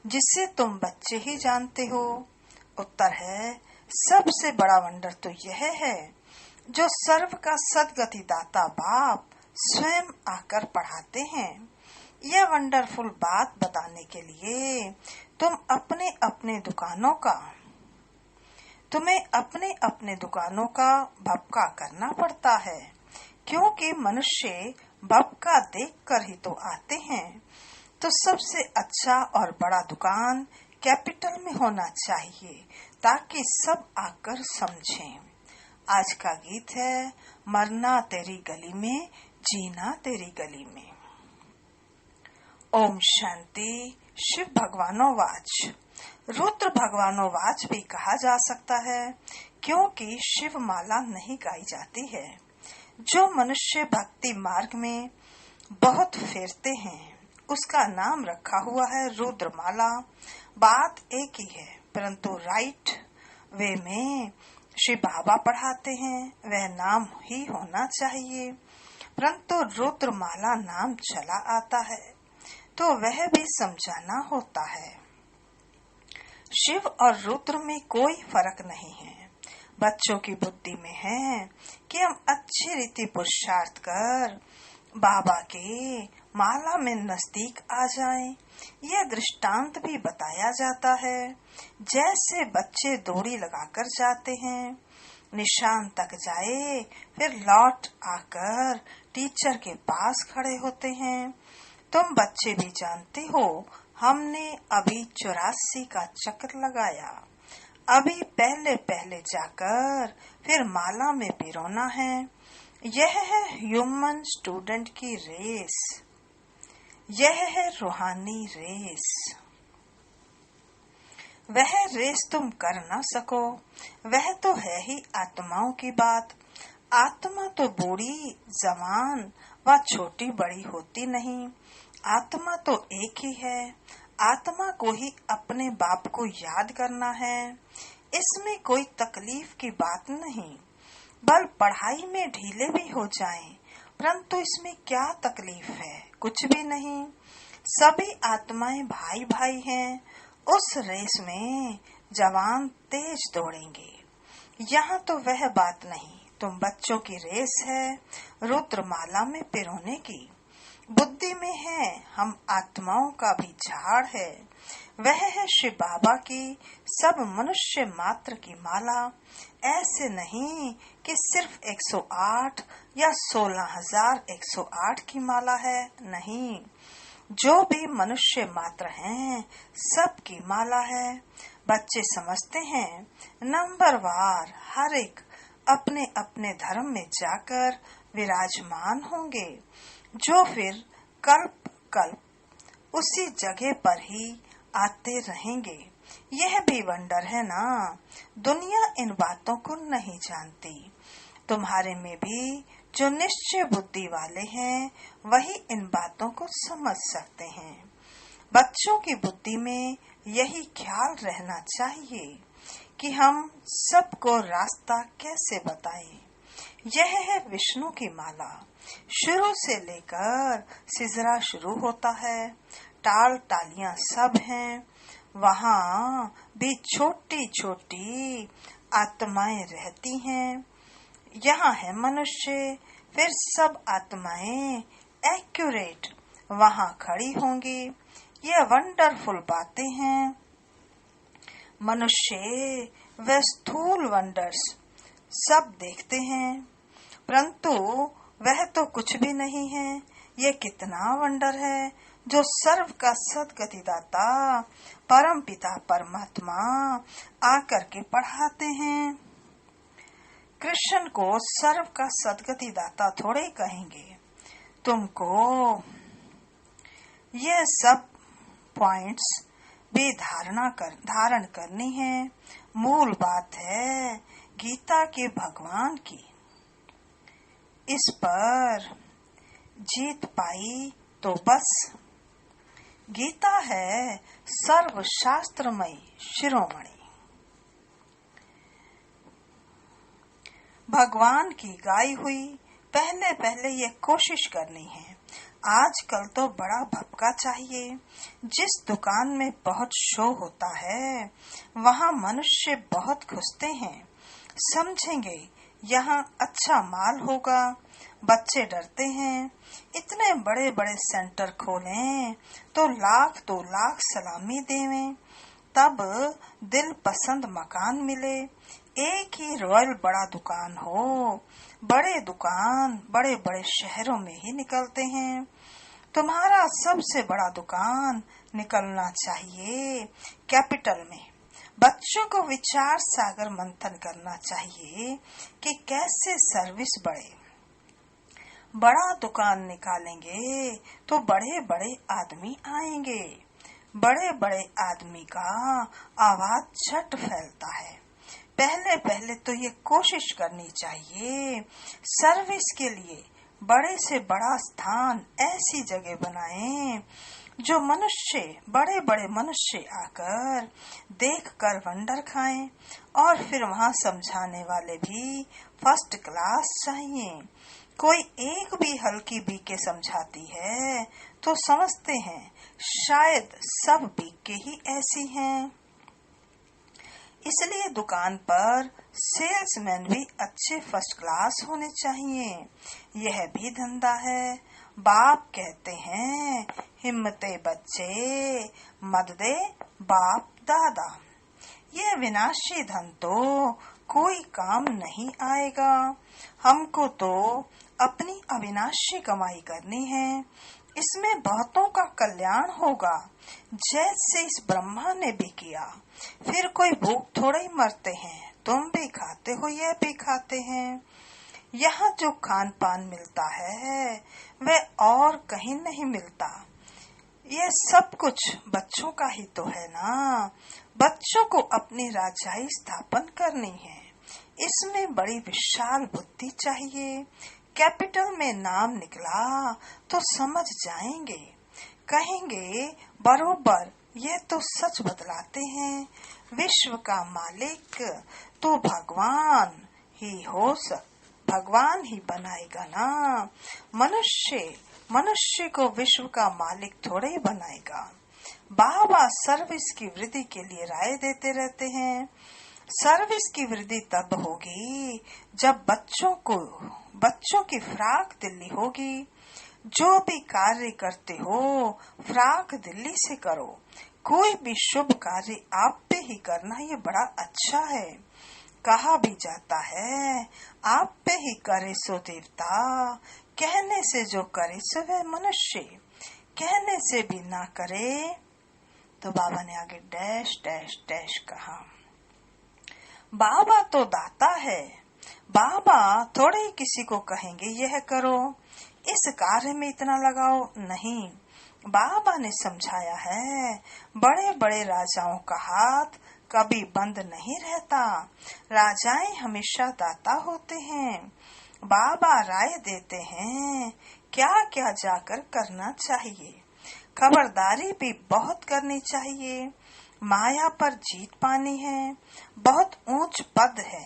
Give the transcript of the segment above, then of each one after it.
जिसे तुम बच्चे ही जानते हो? उत्तर है, सबसे बड़ा वंडर तो यह है जो सर्व का सदगति दाता बाप स्वयं आकर पढ़ाते हैं। यह वंडरफुल बात बताने के लिए तुम्हें अपने अपने दुकानों का भपका करना पड़ता है, क्योंकि मनुष्य भपका देखकर ही तो आते हैं। तो सबसे अच्छा और बड़ा दुकान कैपिटल में होना चाहिए, ताकि सब आकर समझें। आज का गीत है, मरना तेरी गली में, जीना तेरी गली में। ओम शांति। शिव भगवानो वाच। रुद्र भगवानो वाच भी कहा जा सकता है, क्योंकि शिव माला नहीं गाई जाती है। जो मनुष्य भक्ति मार्ग में बहुत फेरते हैं, उसका नाम रखा हुआ है रुद्र माला। बात एक ही है, परंतु राइट वे में श्री बाबा पढ़ाते हैं, वह नाम ही होना चाहिए। परंतु रुद्र माला नाम चला आता है, तो वह भी समझाना होता है। शिव और रुद्र में कोई फर्क नहीं है। बच्चों की बुद्धि में है कि हम अच्छी रीति पुरुषार्थ कर बाबा के माला में नजदीक आ जाएं। यह दृष्टांत भी बताया जाता है, जैसे बच्चे दौड़ी लगाकर जाते हैं, निशान तक जाए, फिर लौट आकर टीचर के पास खड़े होते हैं। तुम बच्चे भी जानते हो, हमने अभी 84 का चक्र लगाया। अभी पहले पहले जाकर फिर माला में पिरोना है। यह है ह्यूमन स्टूडेंट की रेस, यह है रूहानी रेस। वह रेस तुम कर न सको, वह तो है ही आत्माओं की बात। आत्मा तो बूढ़ी, जवान व छोटी बड़ी होती नहीं। आत्मा तो एक ही है। आत्मा को ही अपने बाप को याद करना है। इसमें कोई तकलीफ की बात नहीं। बल पढ़ाई में ढीले भी हो जाएं, परंतु इसमें क्या तकलीफ है? कुछ भी नहीं। सभी आत्माएं भाई भाई हैं। उस रेस में जवान तेज दौड़ेंगे। यहाँ तो वह बात नहीं। तुम बच्चों की रेस है रुद्रमाला में पिरोने की। बुद्धि में है हम आत्माओं का भी झाड़ है। वह है श्री बाबा की सब मनुष्य मात्र की माला। ऐसे नहीं कि सिर्फ 108 या 16,108 की माला है, नहीं। जो भी मनुष्य मात्र हैं, सब की माला है। बच्चे समझते हैं नंबरवार हर एक अपने अपने धर्म में जाकर विराजमान होंगे, जो फिर कल्प कल्प उसी जगह पर ही आते रहेंगे। यह भी वंडर है ना। दुनिया इन बातों को नहीं जानती। तुम्हारे में भी जो निश्चय बुद्धि वाले हैं, वही इन बातों को समझ सकते हैं। बच्चों की बुद्धि में यही ख्याल रहना चाहिए कि हम सबको रास्ता कैसे बताएं। यह है विष्णु की माला। शुरू से लेकर सिजरा शुरू होता है। टाल टालियां सब हैं। वहाँ भी छोटी छोटी आत्माएं रहती हैं। यहाँ है मनुष्य, फिर सब आत्माएं एक्यूरेट वहाँ खड़ी होंगी। यह वंडरफुल बातें हैं। मनुष्य व स्थूल वंडर्स सब देखते हैं, परंतु वह तो कुछ भी नहीं है। यह कितना वंडर है जो सर्व का सदगतिदाता परम पिता परमात्मा आकर के पढ़ाते हैं। कृष्ण को सर्व का सदगतिदाता थोड़े कहेंगे। तुमको यह सब पॉइंट्स भी धारण करनी है। मूल बात है गीता के भगवान की। इस पर जीत पाई तो बस। गीता है सर्वशास्त्रमयी शिरोमणि। भगवान की गाई हुई पहले पहले ये कोशिश करनी है, आजकल तो बड़ा भपका चाहिए। जिस दुकान में बहुत शो होता है वहाँ मनुष्य बहुत घुसते हैं। समझेंगे यहाँ अच्छा माल होगा। बच्चे डरते हैं। इतने बड़े बड़े सेंटर खोलें तो 1,00,000-2,00,000 सलामी देवें, तब दिल पसंद मकान मिले। एक ही रॉयल बड़ा दुकान हो। बड़े दुकान बड़े बड़े शहरों में ही निकलते हैं। तुम्हारा सबसे बड़ा दुकान निकलना चाहिए कैपिटल में। बच्चों को विचार सागर मंथन करना चाहिए कि कैसे सर्विस बढ़े। बड़ा दुकान निकालेंगे तो बड़े बड़े आदमी आएंगे। बड़े बड़े आदमी का आवाज झट फैलता है। पहले पहले तो ये कोशिश करनी चाहिए सर्विस के लिए बड़े से बड़ा स्थान ऐसी जगह बनाएं जो मनुष्य बड़े बड़े मनुष्य आकर देखकर वंडर खाएं, और फिर वहाँ समझाने वाले भी फर्स्ट क्लास चाहिए। कोई एक भी हल्की बीके समझाती है तो समझते हैं शायद सब बीके ही ऐसी हैं। इसलिए दुकान पर सेल्समैन भी अच्छे फर्स्ट क्लास होने चाहिए। यह भी धंधा है। बाप कहते हैं हिम्मते बच्चे मत दे बाप दादा। यह विनाशी धन तो कोई काम नहीं आएगा। हमको तो अपनी अविनाशी कमाई करनी है। इसमें बहुतों का कल्याण होगा, जैसे इस ब्रह्मा ने भी किया। फिर कोई भूख थोड़े ही मरते हैं। तुम भी खाते हो, यह भी खाते हैं। यहाँ जो खान पान मिलता है वह और कहीं नहीं मिलता। यह सब कुछ बच्चों का ही तो है ना। बच्चों को अपनी राजाई स्थापन करनी है। इसमें बड़ी विशाल बुद्धि चाहिए। कैपिटल में नाम निकला तो समझ जाएंगे, कहेंगे बरोबर ये तो सच बतलाते हैं। विश्व का मालिक तो भगवान ही बनाएगा ना। मनुष्य को विश्व का मालिक थोड़े ही बनाएगा। बाबा सर्विस की वृद्धि के लिए राय देते रहते हैं। सर्विस की वृद्धि तब होगी जब बच्चों की फ्राक दिल्ली होगी। जो भी कार्य करते हो फ्राक दिल्ली से करो। कोई भी शुभ कार्य आप पे ही करना ये बड़ा अच्छा है। कहा भी जाता है आप पे ही करे सो देवता, कहने से जो करे सो वह मनुष्य, कहने से भी ना करे। तो बाबा ने आगे डैश डैश डैश कहा। बाबा तो दाता है। बाबा थोड़े ही किसी को कहेंगे यह करो, इस कार्य में इतना लगाओ, नहीं। बाबा ने समझाया है बड़े बड़े राजाओं का हाथ कभी बंद नहीं रहता। राजाएं हमेशा दाता होते हैं। बाबा राय देते हैं क्या क्या जाकर करना चाहिए। खबरदारी भी बहुत करनी चाहिए। माया पर जीत पानी है। बहुत ऊंच पद है,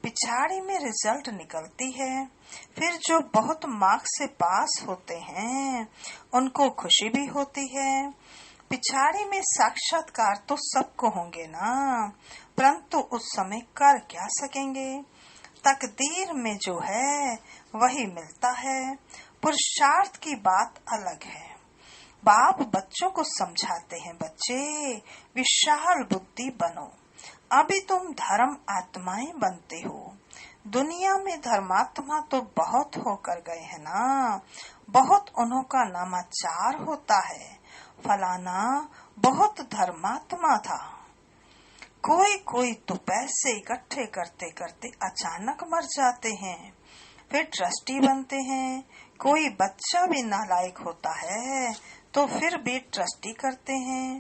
पिछाड़ी में रिजल्ट निकलती है। फिर जो बहुत मार्क्स से पास होते हैं उनको खुशी भी होती है। पिछाड़ी में साक्षात्कार तो सबको होंगे ना, परंतु उस समय कर क्या सकेंगे। तकदीर में जो है वही मिलता है। पुरुषार्थ की बात अलग है। बाप बच्चों को समझाते हैं, बच्चे विशाल बुद्धि बनो। अभी तुम धर्म आत्माएं बनते हो। दुनिया में धर्मात्मा तो बहुत होकर गए हैं ना। बहुत उन्हों का नामाचार होता है। फलाना बहुत धर्मात्मा था। कोई तो पैसे इकट्ठे करते करते अचानक मर जाते हैं, फिर ट्रस्टी बनते हैं। कोई बच्चा भी नालायक होता है तो फिर भी ट्रस्टी करते हैं।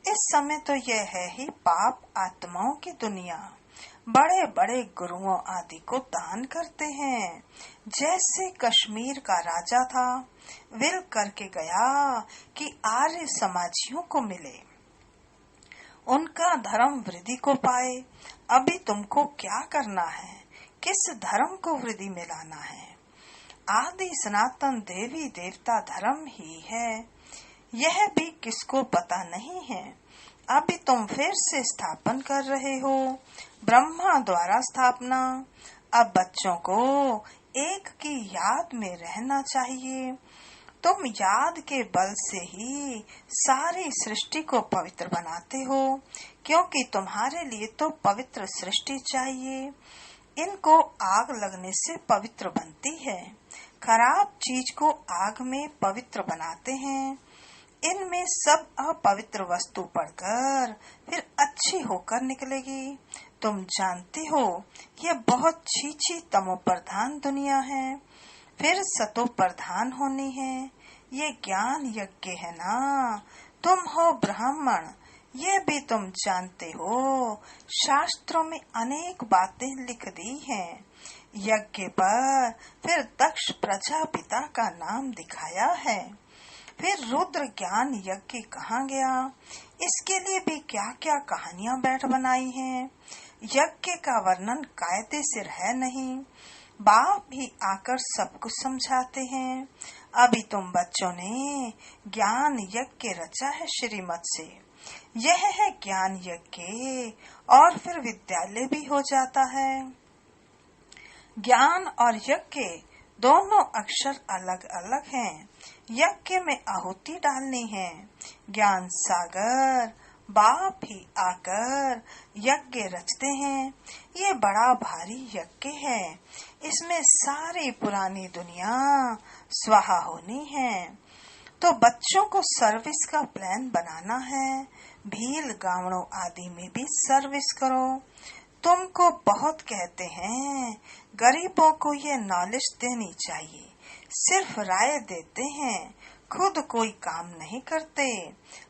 इस समय तो यह है ही पाप आत्माओं की दुनिया। बड़े बड़े गुरुओं आदि को दान करते हैं। जैसे कश्मीर का राजा था, विल करके गया कि आर्य समाजियों को मिले, उनका धर्म वृद्धि को पाए। अभी तुमको क्या करना है, किस धर्म को वृद्धि में लाना है। आदि सनातन देवी देवता धर्म ही है। यह भी किसको पता नहीं है। अभी तुम फिर से स्थापन कर रहे हो, ब्रह्मा द्वारा स्थापना। अब बच्चों को एक की याद में रहना चाहिए। तुम याद के बल से ही सारी सृष्टि को पवित्र बनाते हो, क्योंकि तुम्हारे लिए तो पवित्र सृष्टि चाहिए। इनको आग लगने से पवित्र बनती है। खराब चीज को आग में पवित्र बनाते हैं। इनमें सब अपवित्र वस्तु पड़कर फिर अच्छी होकर निकलेगी। तुम जानते हो यह बहुत छीछी तमो प्रधान दुनिया है, फिर सतो प्रधान होनी है। ये ज्ञान यज्ञ है ना। तुम हो ब्राह्मण, ये भी तुम जानते हो। शास्त्रों में अनेक बातें लिख दी हैं। यज्ञ पर फिर दक्ष प्रजापिता का नाम दिखाया है। फिर रुद्र ज्ञान यज्ञ कहाँ गया? इसके लिए भी क्या क्या कहानियां बैठ बनाई हैं। यज्ञ का वर्णन कायदे से है नहीं। बाप भी आकर सब कुछ समझाते हैं। अभी तुम बच्चों ने ज्ञान यज्ञ रचा है श्रीमत से। यह है ज्ञान यज्ञ, और फिर विद्यालय भी हो जाता है। ज्ञान और यज्ञ दोनों अक्षर अलग अलग हैं। यज्ञ में आहुति डालनी है। ज्ञान सागर बाप ही आकर यज्ञ रचते हैं। ये बड़ा भारी यज्ञ है। इसमें सारी पुरानी दुनिया स्वाहा होनी है। तो बच्चों को सर्विस का प्लान बनाना है। भील गावड़ों आदि में भी सर्विस करो। तुमको बहुत कहते हैं, गरीबों को ये नॉलेज देनी चाहिए। सिर्फ राय देते हैं, खुद कोई काम नहीं करते,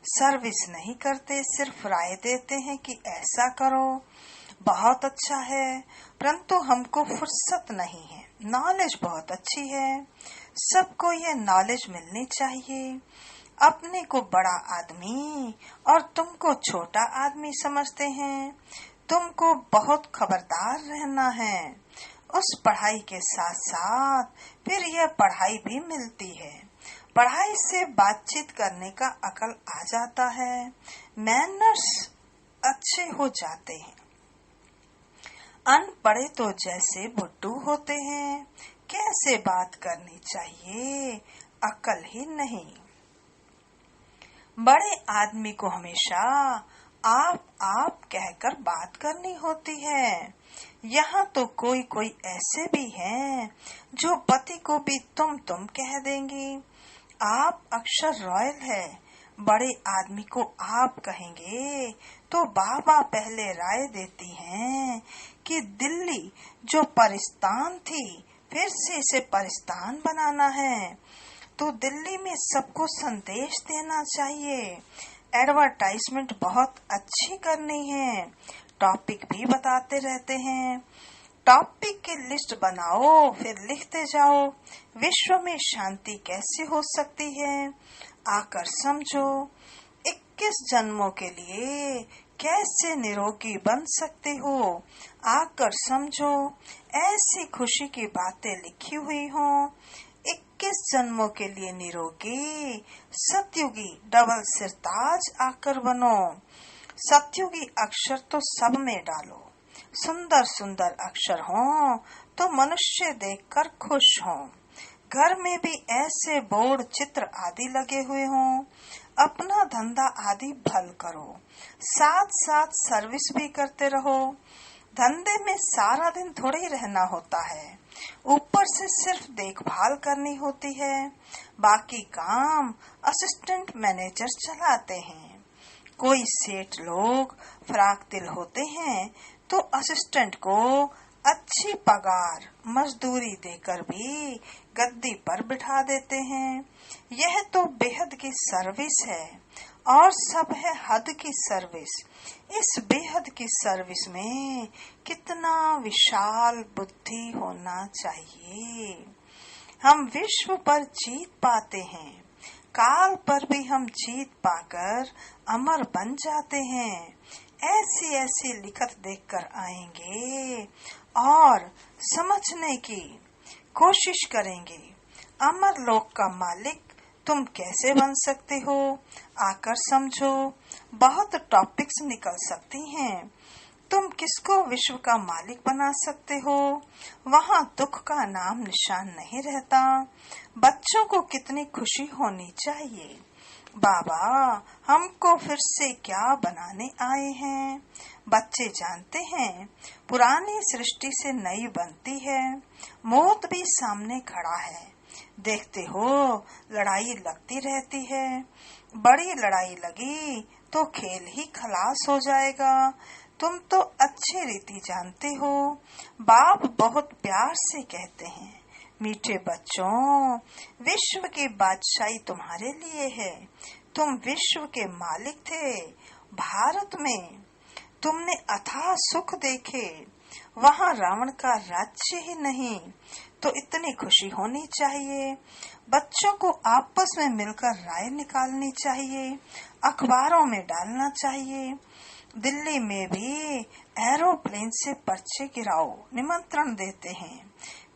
सर्विस नहीं करते, सिर्फ राय देते हैं कि ऐसा करो। बहुत अच्छा है, परंतु हमको फुर्सत नहीं है। नॉलेज बहुत अच्छी है, सबको ये नॉलेज मिलनी चाहिए। अपने को बड़ा आदमी और तुमको छोटा आदमी समझते हैं। तुमको बहुत खबरदार रहना है। उस पढ़ाई के साथ साथ फिर यह पढ़ाई भी मिलती है। पढ़ाई से बातचीत करने का अकल आ जाता है। मैनर्स अच्छे हो जाते हैं। अनपढ़े तो जैसे बुड्ढू होते हैं। कैसे बात करनी चाहिए, अकल ही नहीं। बड़े आदमी को हमेशा आप कहकर बात करनी होती है। यहाँ तो कोई कोई ऐसे भी हैं जो पति को भी तुम कह देंगी। आप अक्षर रॉयल है। बड़े आदमी को आप कहेंगे तो बाबा पहले राय देती हैं कि दिल्ली जो परिस्तान थी फिर से इसे परिस्तान बनाना है। तो दिल्ली में सबको संदेश देना चाहिए। एडवर्टाइजमेंट बहुत अच्छी करनी है। टॉपिक भी बताते रहते हैं। टॉपिक की लिस्ट बनाओ, फिर लिखते जाओ। विश्व में शांति कैसे हो सकती है, आकर समझो। 21 जन्मों के लिए कैसे निरोगी बन सकते हो, आकर समझो। ऐसी खुशी की बातें लिखी हुई हो। 21 जन्मों के लिए निरोगी सतयुगी डबल सिरताज आकर बनो। सतयुगी अक्षर तो सब में डालो। सुंदर सुंदर अक्षर हो तो मनुष्य देखकर खुश हो। घर में भी ऐसे बोर्ड चित्र आदि लगे हुए हों। अपना धंधा आदि भल करो, साथ साथ सर्विस भी करते रहो। धंधे में सारा दिन थोड़े ही रहना होता है। ऊपर से सिर्फ देखभाल करनी होती है। बाकी काम असिस्टेंट मैनेजर चलाते हैं। कोई सेठ लोग फराक दिल होते हैं तो असिस्टेंट को अच्छी पगार मजदूरी देकर भी गद्दी पर बिठा देते हैं। यह तो बेहद की सर्विस है और सब है हद की सर्विस। इस बेहद की सर्विस में कितना विशाल बुद्धि होना चाहिए। हम विश्व पर जीत पाते हैं, काल पर भी हम जीत पाकर अमर बन जाते हैं। ऐसी ऐसी लिखत देखकर आएंगे और समझने की कोशिश करेंगे। अमर लोक का मालिक तुम कैसे बन सकते हो, आकर समझो। बहुत टॉपिक्स निकल सकती हैं। तुम किसको विश्व का मालिक बना सकते हो, वहाँ दुख का नाम निशान नहीं रहता। बच्चों को कितनी खुशी होनी चाहिए। बाबा हमको फिर से क्या बनाने आए हैं। बच्चे जानते हैं पुरानी सृष्टि से नई बनती है। मौत भी सामने खड़ा है। देखते हो लड़ाई लगती रहती है। बड़ी लड़ाई लगी तो खेल ही खलास हो जाएगा। तुम तो अच्छी रीति जानते हो। बाप बहुत प्यार से कहते हैं, मीठे बच्चों, विश्व की बादशाही तुम्हारे लिए है। तुम विश्व के मालिक थे। भारत में तुमने अथाह सुख देखे। वहाँ रावण का राज्य ही नहीं तो इतनी खुशी होनी चाहिए। बच्चों को आपस में मिलकर राय निकालनी चाहिए, अखबारों में डालना चाहिए। दिल्ली में भी एरोप्लेन से पर्चे गिराओ, निमंत्रण देते हैं।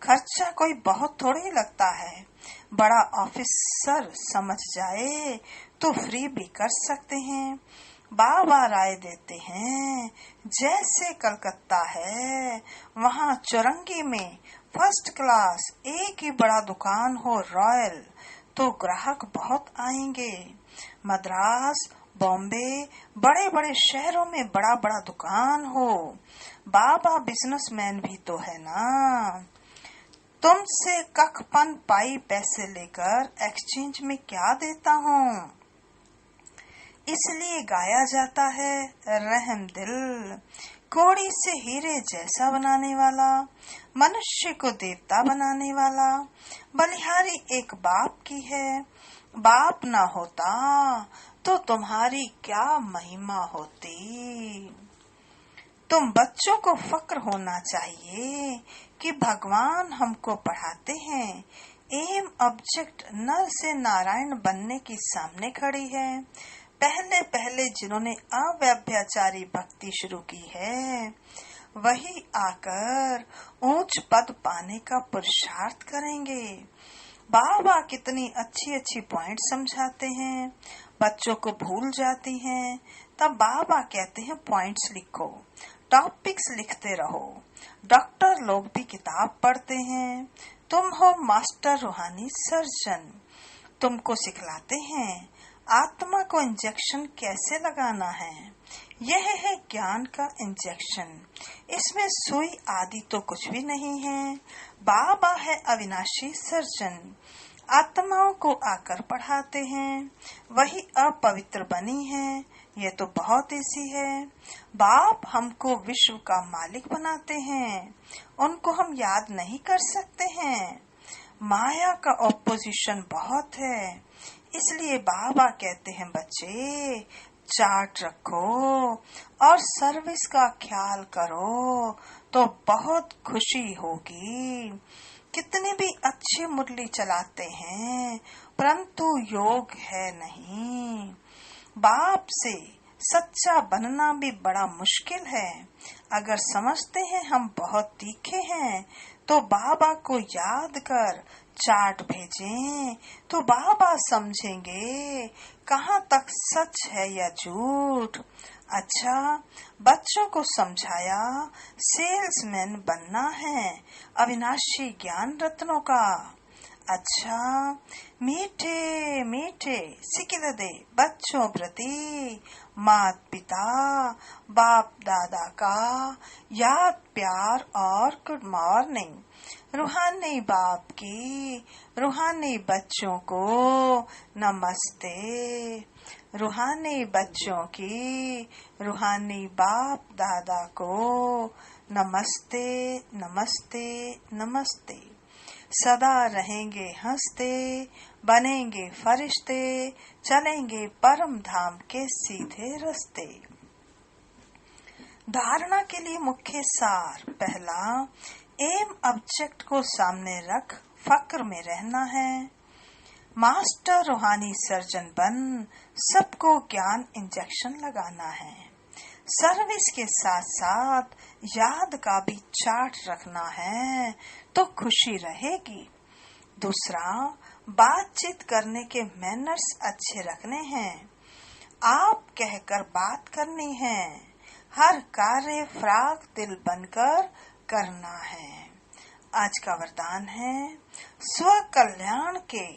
खर्चा कोई बहुत थोड़ी लगता है। बड़ा ऑफिसर समझ जाए तो फ्री भी कर सकते हैं। बाबा राय देते हैं, जैसे कलकत्ता है वहाँ चौरंगी में फर्स्ट क्लास एक ही बड़ा दुकान हो रॉयल, तो ग्राहक बहुत आएंगे। मद्रास, बॉम्बे, बड़े बड़े शहरों में बड़ा बड़ा दुकान हो। बाबा बिजनेसमैन भी तो है ना। तुमसे कखपन पाई पैसे लेकर एक्सचेंज में क्या देता हूँ। इसलिए गाया जाता है, रहम दिल कोड़ी से हीरे जैसा बनाने वाला, मनुष्य को देवता बनाने वाला। बलिहारी एक बाप की है। बाप ना होता तो तुम्हारी क्या महिमा होती। तुम बच्चों को फक्र होना चाहिए कि भगवान हमको पढ़ाते हैं। एम ऑब्जेक्ट नर से नारायण बनने की सामने खड़ी है। पहले पहले जिन्होंने अव्यभिचारी भक्ति शुरू की है, वही आकर ऊंच पद पाने का पुरुषार्थ करेंगे। बाबा कितनी अच्छी अच्छी पॉइंट समझाते हैं, बच्चों को भूल जाती हैं। तब बाबा कहते हैं पॉइंट्स लिखो, टॉपिक्स लिखते रहो। डॉक्टर लोग भी किताब पढ़ते हैं। तुम हो मास्टर रूहानी सर्जन, तुमको सिखलाते हैं आत्मा को इंजेक्शन कैसे लगाना है। यह है ज्ञान का इंजेक्शन। इसमें सुई आदि तो कुछ भी नहीं है। बाबा है अविनाशी सर्जन, आत्माओं को आकर पढ़ाते हैं। वही अपवित्र बनी है, यह तो बहुत ईजी है। बाप हमको विश्व का मालिक बनाते हैं, उनको हम याद नहीं कर सकते हैं। माया का ऑपोजिशन बहुत है, इसलिए बाबा कहते हैं बच्चे चार्ट रखो और सर्विस का ख्याल करो तो बहुत खुशी होगी। कितने भी अच्छे मुरली चलाते हैं परंतु योग है नहीं। बाप से सच्चा बनना भी बड़ा मुश्किल है। अगर समझते हैं हम बहुत तीखे हैं तो बाबा को याद कर चार्ट भेजें तो बाबा समझेंगे कहाँ तक सच है या झूठ। अच्छा, बच्चों को समझाया सेल्समैन बनना है अविनाशी ज्ञान रत्नों का। अच्छा, मीठे मीठे सिकिलदे बच्चों प्रति मात पिता बाप दादा का याद प्यार और गुड मॉर्निंग। रूहानी बाप की रूहानी बच्चों को नमस्ते। रूहानी बच्चों की रूहानी बाप दादा को नमस्ते नमस्ते नमस्ते। सदा रहेंगे हंसते, बनेंगे फरिश्ते, चलेंगे परम धाम के सीधे रास्ते। धारणा के लिए मुख्य सार। पहला, एम ऑब्जेक्ट को सामने रख फक्र में रहना है। मास्टर रूहानी सर्जन बन सबको ज्ञान इंजेक्शन लगाना है। सर्विस के साथ साथ याद का भी चार्ट रखना है तो खुशी रहेगी। दूसरा, बातचीत करने के मैनर्स अच्छे रखने हैं। आप कहकर बात करनी है। हर कार्य फ्राक दिल बनकर करना है। आज का वरदान है, स्व कल्याण के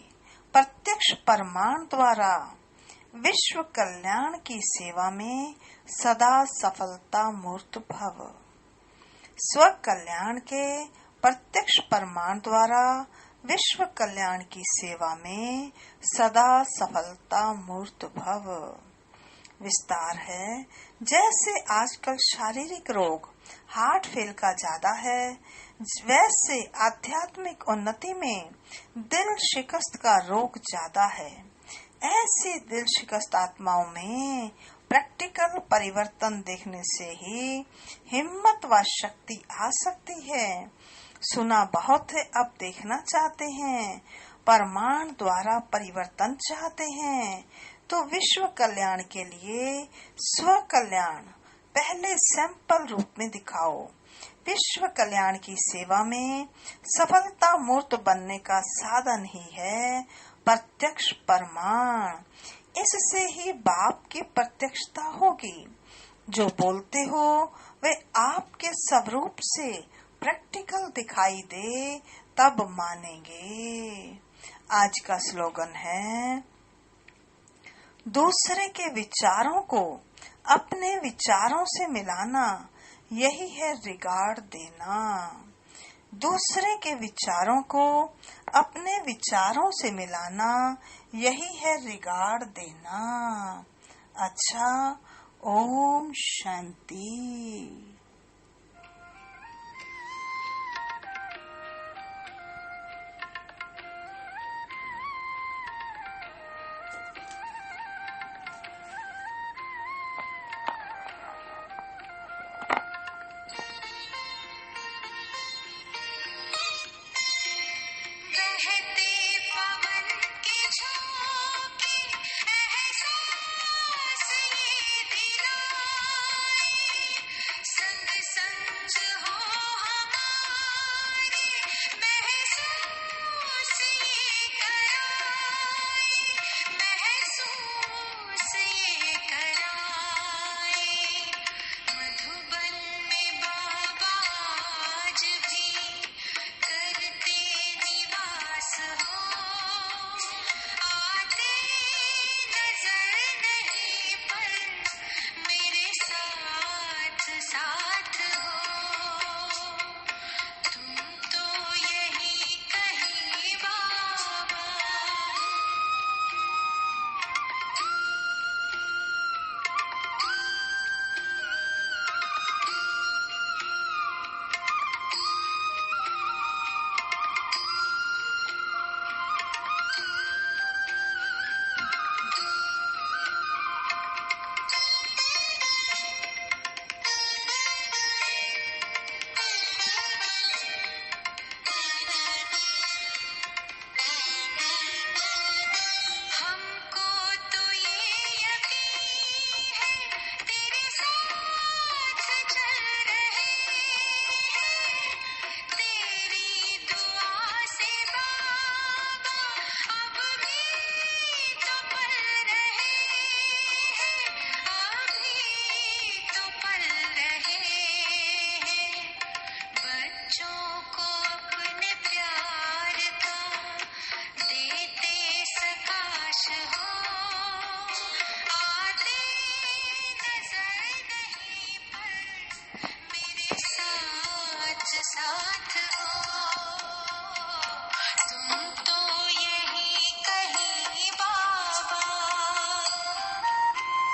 प्रत्यक्ष प्रमाण द्वारा विश्व कल्याण की सेवा में सदा सफलता मूर्त भव। स्व कल्याण के प्रत्यक्ष प्रमाण द्वारा विश्व कल्याण की सेवा में सदा सफलता मूर्त भव। विस्तार है, जैसे आजकल शारीरिक रोग हार्ट फेल का ज्यादा है, वैसे आध्यात्मिक उन्नति में दिल शिकस्त का रोग ज्यादा है। ऐसे दिल शिकस्त आत्माओं में प्रैक्टिकल परिवर्तन देखने से ही हिम्मत व शक्ति आ सकती है। सुना बहुत है, अब देखना चाहते हैं। प्रमाण द्वारा परिवर्तन चाहते हैं तो विश्व कल्याण के लिए स्व कल्याण पहले सैंपल रूप में दिखाओ। विश्व कल्याण की सेवा में सफलता मूर्त बनने का साधन ही है प्रत्यक्ष प्रमाण। इससे ही बाप की प्रत्यक्षता होगी। जो बोलते हो वे आपके स्वरूप से प्रैक्टिकल दिखाई दे, तब मानेंगे। आज का स्लोगन है, दूसरे के विचारों को अपने विचारों से मिलाना, यही है रिगार्ड देना। दूसरे के विचारों को अपने विचारों से मिलाना, यही है रिगार्ड देना। अच्छा, ओम शांति।